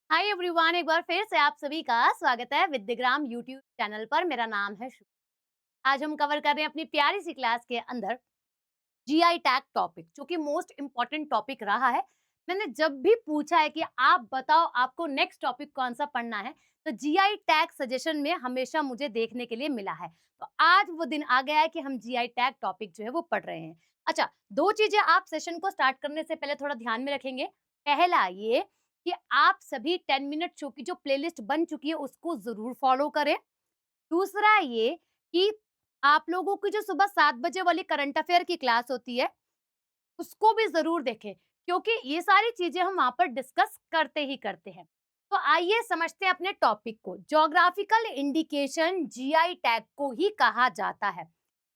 Hi everyone, एक बार फिर से आप सभी का स्वागत है विद्याग्राम यूट्यूब चैनल पर। मेरा नाम है आज हम कवर कर रहे हैं अपनी प्यारी सी क्लास के अंदर जीआई टैग टॉपिक, जो कि मोस्ट इम्पोर्टेंट टॉपिक रहा है। मैंने जब भी पूछा है कि आप बताओ आपको नेक्स्ट टॉपिक कौन सा पढ़ना है, तो जीआई टैग सजेशन में हमेशा मुझे देखने के लिए मिला है। तो आज वो दिन आ गया है कि हम जीआई टैग टॉपिक जो है वो पढ़ रहे हैं। अच्छा, दो चीजें आप सेशन को स्टार्ट करने से पहले थोड़ा ध्यान में रखेंगे। पहला ये कि आप सभी 10 मिनट शो की जो प्लेलिस्ट बन चुकी है उसको जरूर फॉलो करें। दूसरा ये कि आप लोगों की जो सुबह 7 बजे वाली करंट अफेयर की क्लास होती है उसको भी जरूर देखें, क्योंकि ये सारी चीजें हम वहां पर डिस्कस करते ही करते हैं। तो आइए समझते हैं अपने टॉपिक को। ज्योग्राफिकल इंडिकेशन जीआई टैग को ही कहा जाता है।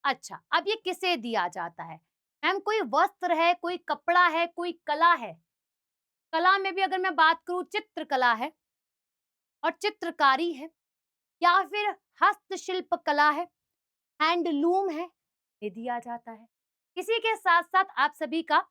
अच्छा, अब ये किसे दिया जाता है? मैम, कोई वस्त्र है, कोई कपड़ा है, कोई कला है? कला में भी अगर मैं बात करूं, चित्रकला है और चित्रकारी है, या फिर हस्तशिल्प कला है, हैंडलूम है, ये दिया जाता है। इसी के साथ-साथ आप सभी का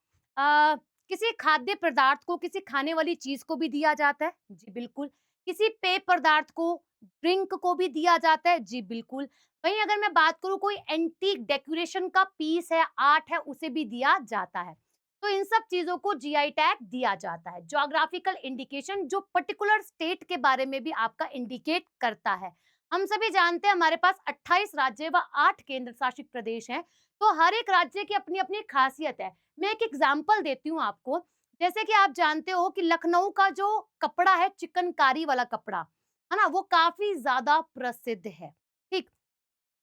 किसी खाद्य पदार्थ को, किसी खाने वाली चीज़ को भी दिया जाता है। जी बिल्कुल। किसी पेय पदार्थ को, ड्रिंक को भी दिया जाता है। जी बिल्कुल। वहीं अगर मैं बात करूँ, कोई एंटीक डेकोरेशन का पीस है, आर्ट है, उसे भी दिया जाता है। तो इन सब चीज़ों को जीआई टैग दिया जाता है। ज्योग्राफिकल इंडिकेशन जो पर्टिकुलर स्टेट के बारे में भी आपका इंडिकेट करता है। हम सभी जानते हैं हमारे पास 28 राज्य व 8 केंद्र शासित प्रदेश हैं, तो हर एक राज्य की अपनी-अपनी खासियत है। मैं एक एग्जांपल देती हूँ आपको। जैसे कि आप जानते हो कि लखनऊ का जो कपड़ा है, चिकनकारी वाला कपड़ा, है ना? वो काफ़ी ज़्यादा प्रसिद्ध है, ठीक?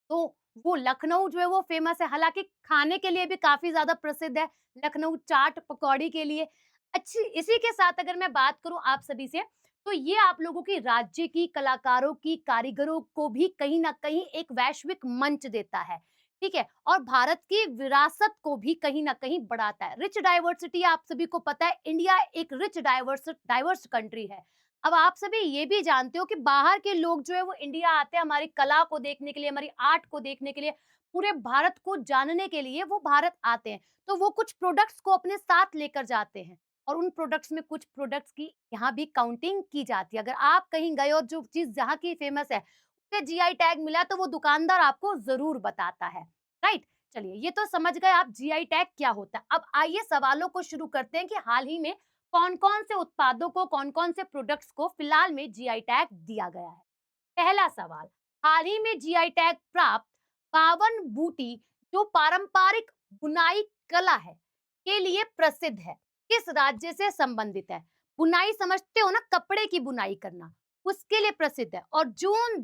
तो वो लखनऊ जो है वो फेमस है, हालाँकि खाने के लिए भी काफ़ी ज़्यादा प्रसिद्ध है, लखनऊ चाट पकौड़ी के लिए। अच्छी इसी के साथ अगर मैं बात करूँ आप सभी से, तो ये आप लोगों की राज्य की कलाकारों की, कारीगरों को भी कहीं न कहीं एक वैश्विक मंच देता है, ठीक है? और भारत की विरासत को भी कहीं न कहीं बढ़ाता है। रिच डाइवर्सिटी आप सभी को पता है, इंडिया एक रिच डाइवर्स कंट्री है। अब आप सभी ये भी जानते हो कि बाहर के लोग जो है वो इंडिया आते हैं हमारी कला को देखने के लिए, हमारी आर्ट को देखने के लिए, पूरे भारत को जानने के लिए वो भारत आते हैं। तो वो कुछ प्रोडक्ट्स को अपने साथ लेकर जाते हैं और उन प्रोडक्ट्स में कुछ प्रोडक्ट्स की यहाँ भी काउंटिंग की जाती है। अगर आप कहीं गए और जो चीज़ जहाँ की फेमस है, उसे जीआई टैग मिला तो वो दुकानदार आपको ज़रूर बताता है, राइट? चलिए, ये तो समझ गए आप जीआई टैग क्या होता है। अब आइए सवालों को शुरू करते हैं कि हाल ही में कौन-कौन से उत्पादों को, कौन-कौन से प्रोडक्ट्स को फिलहाल में जीआई टैग दिया गया है। पहला सवाल, हाल ही में जीआई टैग प्राप्त पावन बूटी जो पारंपरिक बुनाई कला है के लिए प्रसिद्ध है, किस राज्य से संबंधित है? बुनाई समझते हो ना, कपड़े की बुनाई करना, उसके लिए प्रसिद्ध है। और जून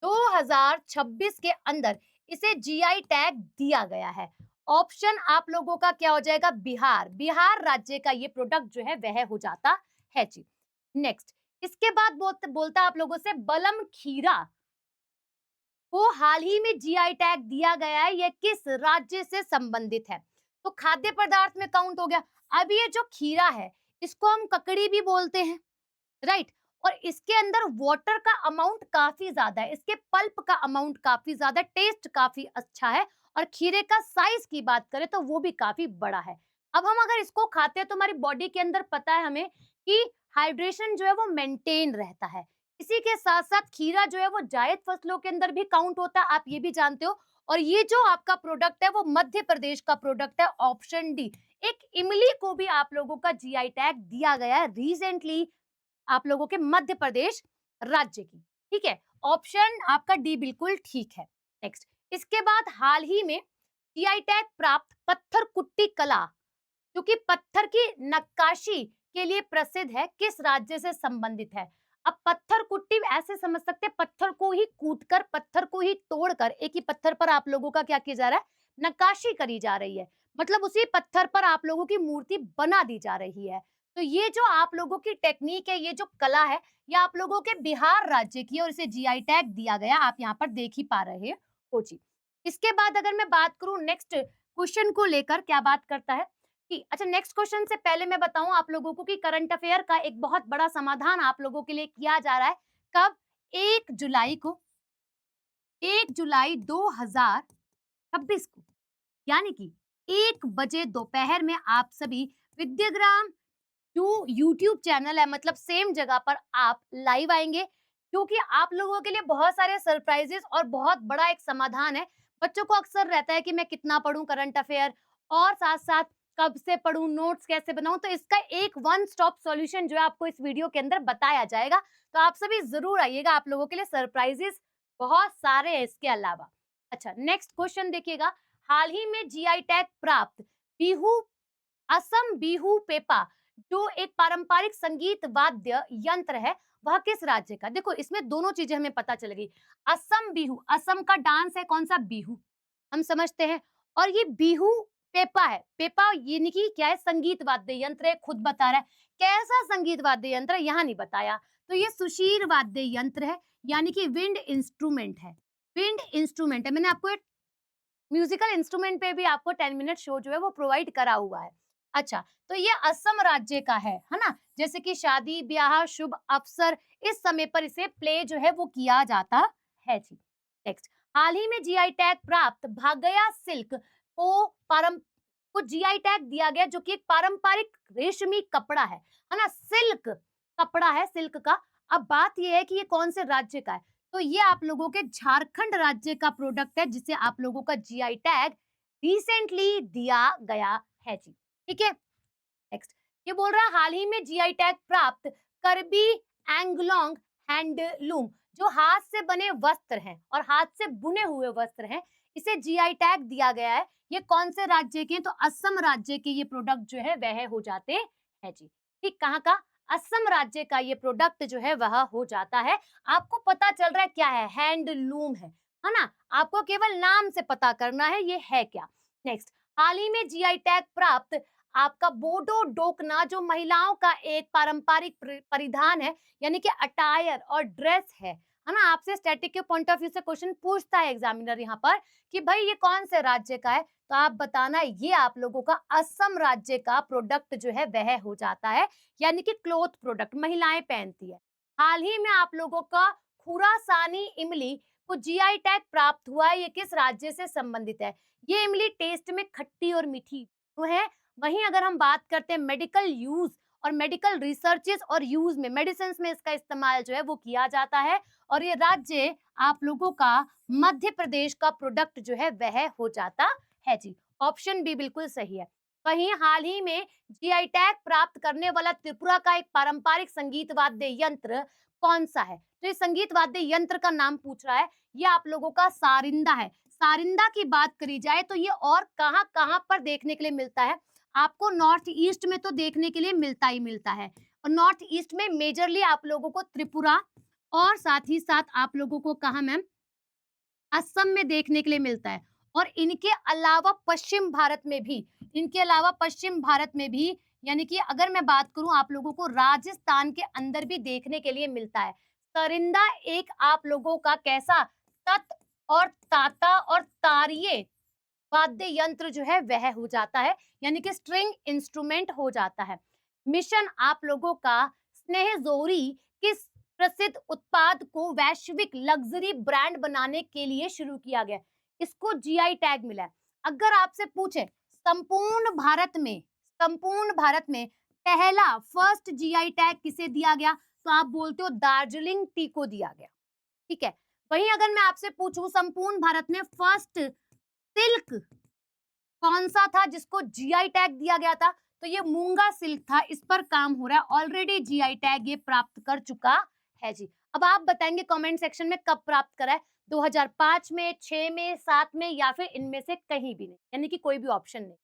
2026 के अंदर इसे जीआई टैग दिया गया है। ऑप्शन आप लोगों का क्या हो जाएगा? बिहार। बिहार राज्य का ये प्रोडक्ट जो है वह हो जाता है जी। नेक्स्ट, इसके बाद बोलता आप लोगों से बलम खीरा को हाल ही में जीआई टैग दिया गया है, यह किस राज्य से संबंधित है? तो खाद्य पदार्थ में काउंट हो गया। अब ये जो खीरा है, इसको हम ककड़ी भी बोलते हैं, राइट? और इसके अंदर वाटर का अमाउंट काफी ज्यादा है, इसके पल्प का अमाउंट काफी ज्यादा, टेस्ट काफी अच्छा है। और खीरे का साइज की बात करें तो वो भी काफी बड़ा है। अब हम अगर इसको खाते हैं तो हमारी बॉडी के अंदर पता है हमें कि हाइड्रेशन जो है वो मेंटेन रहता है। इसी के साथ साथ खीरा जो है वो जायद फसलों के अंदर भी काउंट होता है, आप ये भी जानते हो। और ये जो आपका प्रोडक्ट है वो मध्य प्रदेश का प्रोडक्ट है, ऑप्शन डी। एक इमली को भी आप लोगों का जीआई टैग दिया गया है रिसेंटली, आप लोगों के मध्य प्रदेश राज्य की, ठीक है? ऑप्शन आपका डी बिल्कुल ठीक है। नेक्स्ट, इसके बाद हाल ही में जीआई टैग प्राप्त पत्थर कुट्टी कला जो कि पत्थर की नक्काशी के लिए प्रसिद्ध है, किस राज्य से संबंधित है? अब पत्थर कुट्टी ऐसे समझ सकते हैं, पत्थर को ही कूटकर, पत्थर को ही तोड़कर एक ही पत्थर पर आप लोगों का क्या किया जा रहा है? नक्काशी करी जा रही है। मतलब उसी पत्थर पर आप लोगों की मूर्ति बना दी जा रही है। तो ये जो आप लोगों की टेक्निक है, ये जो कला है, ये आप लोगों के बिहार राज्य की है और इसे जीआई टैग दिया गया, आप यहाँ पर देख ही पा रहे हो जी। इसके बाद अगर मैं बात करूं नेक्स्ट क्वेश्चन को लेकर, क्या बात करता है कि अच्छा, नेक्स्ट क्वेश्चन से पहले मैं बताऊं आप लोगों को कि करंट अफेयर का एक बहुत बड़ा समाधान आप लोगों के लिए किया जा रहा है। कब? 1 जुलाई को, 1 जुलाई 2026 को, यानी कि 1 बजे दोपहर में आप सभी विद्याग्राम जो यूट्यूब चैनल है, मतलब सेम जगह पर आप लाइव आएंगे, क्योंकि आप लोगों के लिए बहुत सारे सरप्राइजेस और बहुत बड़ा एक समाधान है। बच्चों को अक्सर रहता है कि मैं कितना पढूं करंट अफेयर, और साथ साथ कब से पढूं, नोट्स कैसे बनाऊं, तो इसका एक वन स्टॉप सॉल्यूशन जो है आपको इस वीडियो के अंदर बताया जाएगा। तो आप सभी जरूर आइएगा, आप लोगों के लिए सरप्राइजेस बहुत सारे हैं इसके अलावा। अच्छा, नेक्स्ट क्वेश्चन देखिएगा। हाल ही में जीआई टैग प्राप्त बिहू, असम बिहू पेपा, जो एक पारंपरिक संगीत वाद्य यंत्र है, वह किस राज्य का? देखो, इसमें दोनों चीजें हमें पता चल गई। असम बिहू, असम का डांस है कौन सा? बिहू, हम समझते हैं। और ये बिहू पेपा है, पेपा यानी कि क्या है? संगीत वाद्य यंत्र है, खुद बता रहा है। कैसा संगीत वाद्य यंत्र है यहाँ नहीं बताया। तो ये सुशीर वाद्य यंत्र है, यानी कि विंड इंस्ट्रूमेंट है। विंड इंस्ट्रूमेंट है, मैंने आपको म्यूजिकल इंस्ट्रूमेंट पे भी आपको 10 मिनट शो जो है वो प्रोवाइड करा हुआ है। अच्छा, तो ये असम राज्य का है ना? जैसे कि शादी ब्याह शुभ अवसर, इस समय पर इसे प्ले जो है वो किया जाता है जी। नेक्स्ट, हाल ही में जीआई टैग प्राप्त भागया सिल्क को पारं को जीआई टैग दिया गया, जो कि एक पारंपरिक रेशमी कपड़ा है ना? सिल्क कपड़ा है, सिल्क का। अब बात ये है कि ये कौन से राज्य का है? तो ये आप लोगों के झारखंड राज्य का प्रोडक्ट है, जिसे आप लोगों का जीआई टैग रिसेंटली दिया गया है जी। ठीक है, नेक्स्ट, ये बोल रहा है हाल ही में जीआई टैग प्राप्त करबी एंगलोंग हैंडलूम, जो हाथ से बने वस्त्र हैं और हाथ से बुने हुए वस्त्र हैं, इसे जीआई टैग दिया गया है। ये कौन से राज्य के? तो असम राज्य के ये प्रोडक्ट जो है वह हो जाते हैं जी। ठीक, कहाँ का? असम राज्य का ये प्रोडक्ट जो है वह हो जाता है। आपको पता चल रहा है क्या है? हैंडलूम है ना? आपको केवल नाम से पता करना है ये है क्या। नेक्स्ट, हाल ही में जीआई टैग प्राप्त आपका बोडो डोकना, जो महिलाओं का एक पारंपरिक परिधान है, यानी कि अटायर और ड्रेस है ना? आपसे स्टैटिक के पॉइंट ऑफ व्यू से क्वेश्चन पूछता है एग्जामिनर यहाँ पर कि भाई ये कौन से राज्य का है, तो आप बताना ये आप लोगों का असम राज्य का प्रोडक्ट जो है वह हो जाता है, यानी कि क्लोथ प्रोडक्ट महिलाएं पहनती है। हाल ही में आप लोगों का खुरासानी इमली को जीआई टैग प्राप्त हुआ है, ये किस राज्य से संबंधित है? ये इमली टेस्ट में खट्टी और मीठी तो है। वहीं अगर हम बात करते हैं मेडिकल यूज और मेडिकल रिसर्चेस और यूज में, मेडिसिन में इसका इस्तेमाल जो है वो किया जाता है, और ये राज्य आप लोगों का मध्य प्रदेश का प्रोडक्ट जो है वह हो जाता है जी। ऑप्शन बी बिल्कुल सही है। वहीं हाल ही में जीआई टैग प्राप्त करने वाला त्रिपुरा का एक पारंपरिक संगीत वाद्य यंत्र कौन सा है? तो ये संगीत वाद्य यंत्र का नाम पूछ रहा है, ये आप लोगों का सारिंदा है। सारिंदा की बात करी जाए तो ये और कहाँ कहाँ पर देखने के लिए मिलता है? आपको नॉर्थ ईस्ट में तो देखने के लिए मिलता ही मिलता है, और नॉर्थ ईस्ट में मेजरली आप लोगों को त्रिपुरा, और साथ ही साथ आप लोगों को कहा मैम, असम में देखने के लिए मिलता है। और इनके अलावा पश्चिम भारत में भी, इनके अलावा पश्चिम भारत में भी, यानी कि अगर मैं बात करूं आप लोगों को राजस्थान के अंदर भी देखने के लिए मिलता है। सरिंदा एक आप लोगों का कैसा तत् और ताता और तारिये वाद्य यंत्र जो है वह हो जाता है, यानी कि स्ट्रिंग इंस्ट्रूमेंट हो जाता है। मिशन आप लोगों का स्नेह जोरी किस प्रसिद्ध उत्पाद को वैश्विक लग्जरी ब्रांड बनाने के लिए शुरू किया गया? इसको जीआई टैग मिला है। अगर आपसे पूछे संपूर्ण भारत में, संपूर्ण भारत में पहला फर्स्ट जीआई टैग किसे दिया गया, तो आप बोलते हो दार्जिलिंग टी को दिया गया। ठीक है, वहीं अगर मैं आपसे पूछूं संपूर्ण भारत में फर्स्ट सिल्क कौन सा था जिसको जीआई टैग दिया गया था, तो ये मूंगा सिल्क था। इस पर काम हो रहा है, ऑलरेडी जीआई टैग ये प्राप्त कर चुका है जी। अब आप बताएंगे कमेंट सेक्शन में कब प्राप्त करा है, 2005 में, 6 में, 7 में, या फिर इनमें से कहीं भी नहीं, यानी कि कोई भी ऑप्शन नहीं।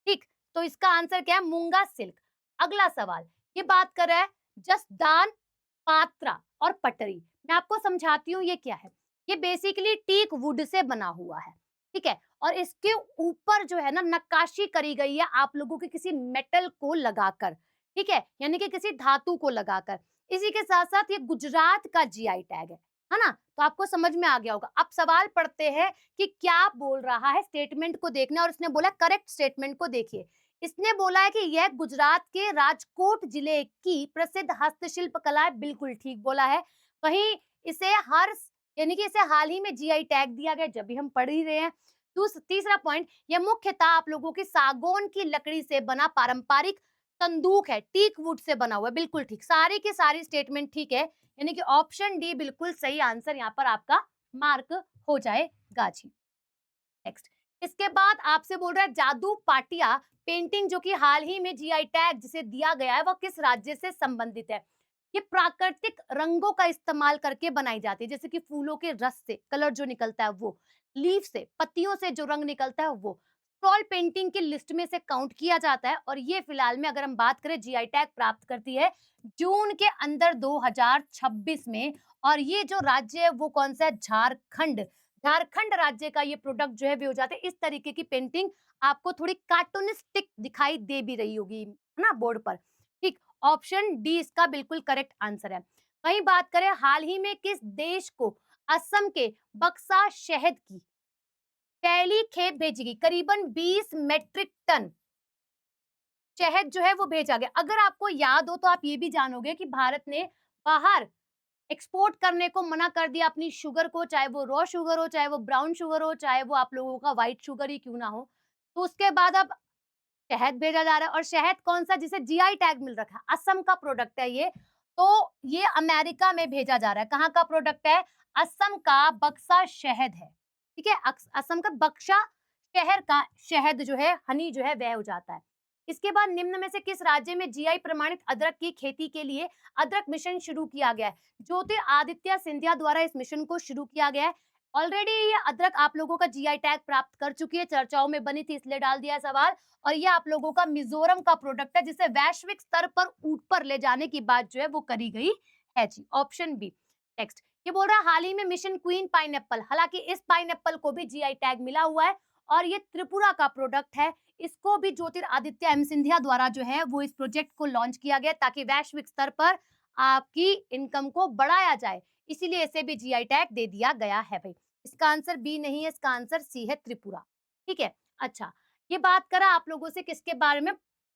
ठीक, तो इसका आंसर क्या है? मूंगा सिल्क। अगला सवाल, ये बात कर रहा है जसदान पात्रा और पटरी। मैं आपको समझाती हूँ ये क्या है। ये बेसिकली टीक वुड से बना हुआ है, ठीक है, और इसके ऊपर जो है ना नक्काशी करी गई है आप लोगों के किसी मेटल को लगाकर, ठीक है, यानी कि किसी धातु को लगाकर। इसी के साथ साथ ये गुजरात का जीआई टैग है ना? तो आपको समझ में आ गया होगा। अब सवाल पढ़ते हैं कि क्या बोल रहा है, स्टेटमेंट को देखना, और इसने बोला करेक्ट स्टेटमेंट को देखिए। इसने बोला है कि यह गुजरात के राजकोट जिले की प्रसिद्ध हस्तशिल्प कला है, बिल्कुल ठीक बोला है। वहीं इसे हर, यानी कि इसे हाल ही में जीआई टैग दिया गया, जब भी हम पढ़ ही रहे हैं। तीसरा पॉइंट, यह मुख्यतः आप लोगों की सागौन की लकड़ी से बना पारंपरिक संदूक है, टीक वुड से बना हुआ है, बिल्कुल ठीक, सारी की सारी स्टेटमेंट ठीक है, यानी कि ऑप्शन डी बिल्कुल सही आंसर यहाँ पर आपका मार्क हो जाएगा जी। नेक्स्ट, इसके बाद आपसे बोल रहा है जादू पाटिया पेंटिंग जो कि हाल ही में जीआई टैग जिसे दिया गया है, वह किस राज्य से संबंधित है? ये प्राकृतिक रंगों का इस्तेमाल करके बनाई जाती है, जैसे कि फूलों के रस से कलर जो निकलता है वो, लीफ से, पत्तियों से जो रंग निकलता है वो, स्क्रॉल पेंटिंग की लिस्ट में से काउंट किया जाता है, और ये फिलहाल में अगर हम बात करें जीआई टैग प्राप्त करती है जून के अंदर 2026 में। और ये जो राज्य है वो कौन सा है? झारखंड। झारखंड राज्य का ये प्रोडक्ट जो है वे हो जाते हैं। इस तरीके की पेंटिंग आपको थोड़ी कार्टूनिस्टिक दिखाई दे भी रही होगी, है ना, बोर्ड पर। ठीक, ऑप्शन डी इसका बिल्कुल करेक्ट आंसर है। वहीं बात करें हाल ही में किस देश को असम के बक्सा शहद की पहली खेप भेजी गई, करीबन 20 मेट्रिक टन शहद जो है वो भेजा गया। अगर आपको याद हो तो आप ये भी जानोगे कि भारत ने बाहर एक्सपोर्ट करने को मना कर दिया अपनी शुगर को, चाहे वो रॉ शुगर हो, चाहे वो ब्राउन शुगर हो, चाहे वो आप लोगों का व्हाइट शुगर ही क्यों ना हो। तो उसके बाद अब शहद भेजा जा रहा है, और शहद कौन सा? जिसे जीआई टैग मिल रखा है, असम का प्रोडक्ट है ये। तो ये अमेरिका में भेजा जा रहा है। कहाँ का प्रोडक्ट है? असम का बक्सा शहद है। ठीक है, असम का बक्सा शहर का शहद जो है, हनी जो है वह हो जाता है। इसके बाद निम्न में से किस राज्य में जीआई प्रमाणित अदरक की खेती के लिए अदरक मिशन शुरू किया गया है? ज्योतिरादित्य सिंधिया द्वारा इस मिशन को शुरू किया गया है। ऑलरेडी ये अदरक आप लोगों का जीआई टैग प्राप्त कर चुकी है, चर्चाओं में बनी थी इसलिए डाल दिया है सवाल। और ये आप लोगों का मिजोरम का प्रोडक्ट है, जिसे वैश्विक स्तर पर ऊपर ले जाने की बात जो है वो करी गई है जी, ऑप्शन बी। नेक्स्ट, ये बोल रहा है हाल ही में मिशन क्वीन पाइनएप्पल, हालांकि इस पाइनएप्पल को भी जीआई टैग मिला हुआ है और ये त्रिपुरा का प्रोडक्ट है। इसको भी ज्योतिरादित्य एम सिंधिया द्वारा जो है वो इस प्रोजेक्ट को लॉन्च किया गया ताकि वैश्विक स्तर पर आपकी इनकम को बढ़ाया जाए, इसीलिए इसे भी जीआई टैग दे दिया गया है भाई। इसका आंसर बी नहीं है, इसका आंसर सी है, त्रिपुरा। ठीक है, अच्छा, ये बात करा आप लोगों से किसके बारे में?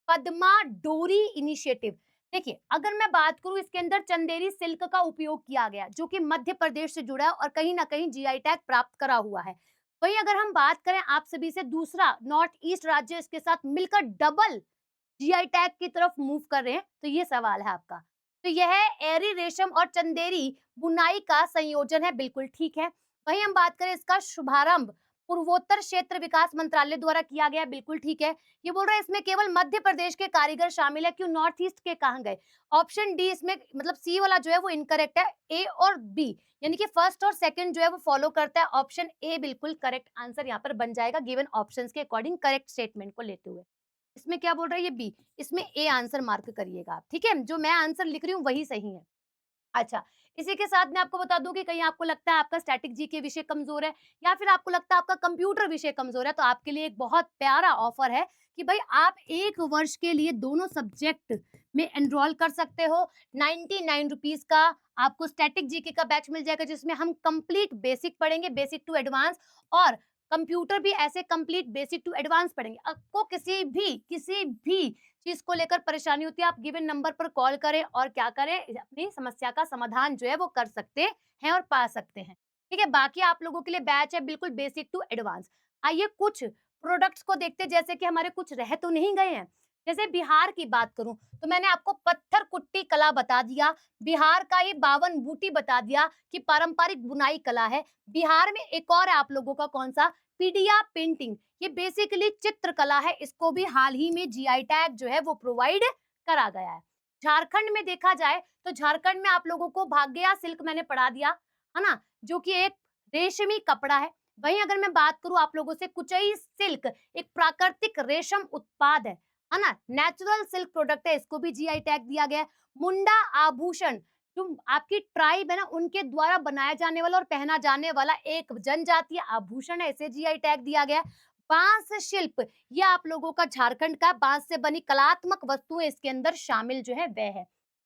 पद्मा डोरी इनिशिएटिव। देखिए, अगर मैं बात करूं इसके अंदर चंदेरी सिल्क का उपयोग किया गया जो कि मध्य प्रदेश से जुड़ा है और कहीं ना कहीं जीआई टैग प्राप्त करा हुआ है। वहीं अगर हम बात करें आप सभी से, दूसरा नॉर्थ ईस्ट राज्य इसके साथ मिलकर डबल जीआई टैग की तरफ मूव कर रहे हैं, तो ये सवाल है आपका। तो यह एरी रेशम और चंदेरी बुनाई का संयोजन है, बिल्कुल ठीक है। वहीं हम बात करें इसका शुभारंभ पूर्वोत्तर क्षेत्र विकास मंत्रालय द्वारा किया गया, बिल्कुल ठीक है। ये बोल रहा है इसमें केवल मध्य प्रदेश के कारीगर शामिल है, क्यों नॉर्थ ईस्ट के कहां गए? ऑप्शन डी इसमें मतलब सी वाला जो है वो इनकरेक्ट है, ए और बी यानी कि फर्स्ट और सेकंड जो है वो फॉलो करता है। ऑप्शन ए बिल्कुल करेक्ट आंसर यहाँ पर बन जाएगा गिवन ऑप्शंस के अकॉर्डिंग, करेक्ट स्टेटमेंट को लेते हुए। इसमें क्या बोल रहा है? ये बी, इसमें ए आंसर मार्क करिएगा आप, ठीक है, जो मैं आंसर लिख रही हूँ वही सही है। अच्छा, इसी के साथ मैं आपको बता दूं कि कहीं आपको लगता है आपका स्टैटिक जी के विषय कमजोर है या फिर आपको लगता है आपका कंप्यूटर विषय कमजोर है, तो आपके लिए एक बहुत प्यारा ऑफर है कि भाई आप 1 वर्ष के लिए दोनों सब्जेक्ट में एनरोल कर सकते हो। 99 रुपीज का आपको स्टैटिक जीके का बैच मिल जाएगा, जिसमें हम कंप्लीट बेसिक पढ़ेंगे, बेसिक टू एडवांस, और कंप्यूटर भी ऐसे कंप्लीट बेसिक टू एडवांस पढ़ेंगे। आपको किसी भी चीज को लेकर परेशानी होती है, आप गिवन नंबर पर कॉल करें और क्या करें, अपनी समस्या का समाधान जो है वो कर सकते हैं और पा सकते हैं। ठीक है, बाकी आप लोगों के लिए बैच है बिल्कुल बेसिक टू एडवांस। आइए कुछ प्रोडक्ट्स को देखते हैं, जैसे कि हमारे कुछ रह तो नहीं गए हैं। जैसे बिहार की बात करूं तो मैंने आपको पत्थर कुट्टी कला बता दिया, बिहार का ये 52 बूटी बता दिया कि पारंपरिक बुनाई कला है। बिहार में एक और है आप लोगों का, कौन सा? पीडिया पेंटिंग। ये बेसिकली चित्रकला है, इसको भी हाल ही में जीआई टैग जो है वो प्रोवाइड करा गया है। झारखंड में देखा जाए तो झारखंड में आप लोगों को भाग्या सिल्क मैंने पढ़ा दिया, है ना, जो कि एक रेशमी कपड़ा है। वहीं अगर मैं बात करूं आप लोगों से, कुचई सिल्क एक प्राकृतिक रेशम उत्पाद है ना, नेचुरल सिल्क प्रोडक्ट है, इसको भी जीआई टैग दिया गया है। मुंडा आभूषण जो आपकी ट्राइब है ना, उनके द्वारा बनाया जाने वाला और पहना जाने वाला एक जनजातीय आभूषण है, इसे जीआई टैग दिया गया है। बांस शिल्प, ये आप लोगों का झारखंड का, बांस से बनी कलात्मक वस्तुएं इसके अंदर शामिल जो है वह है।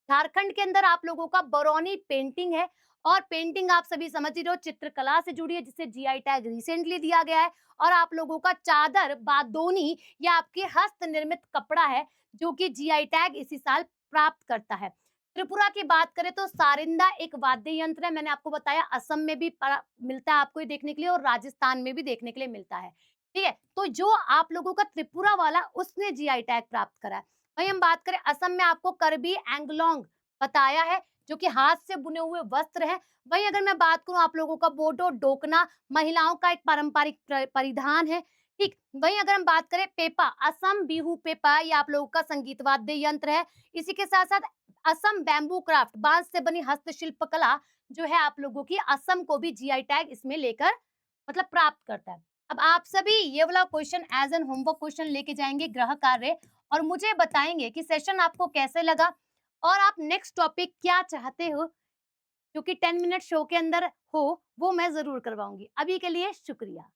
झारखंड के अंदर आप लोगों का बरौनी पेंटिंग है, और पेंटिंग आप सभी समझ ही रहे हो चित्रकला से जुड़ी है, जिसे जीआई टैग रिसेंटली दिया गया है। और आप लोगों का चादर बादोनी, ये आपके हस्त निर्मित कपड़ा है जो कि जीआई टैग इसी साल प्राप्त करता है। त्रिपुरा की बात करें तो सारिंदा एक वाद्य यंत्र है, मैंने आपको बताया असम में भी मिलता है आपको ये देखने के लिए, और राजस्थान में भी देखने के लिए मिलता है। ठीक है, तो जो आप लोगों का त्रिपुरा वाला उसने जीआई टैग प्राप्त करा है। वहीं हम बात करें असम में आपको करबी एंगलोंग बताया है, जो कि हाथ से बुने हुए वस्त्र है। वहीं अगर मैं बात करूँ आप लोगों का बोडो डोकना महिलाओं का एक पारंपरिक परिधान है। ठीक, वहीं अगर हम बात करें पेपा, असम बिहू पेपा, ये आप लोगों का संगीत वाद्य यंत्र है। इसी के साथ-साथ असम बैम्बू क्राफ्ट, बांस से बनी हस्तशिल्प कला जो है आप लोगों की, असम को भी जीआई टैग इसमें लेकर मतलब प्राप्त करता है। अब आप सभी ये वाला question as an homework question लेके जाएँगे गृह कार्य और मुझे बताएँगे कि सेशन आपको कैसे लगा और आप नेक्स्ट टॉपिक क्या चाहते हो, जो कि 10 मिनट शो के अंदर हो, वो मैं ज़रूर करवाऊँगी। अभी के लिए शुक्रिया।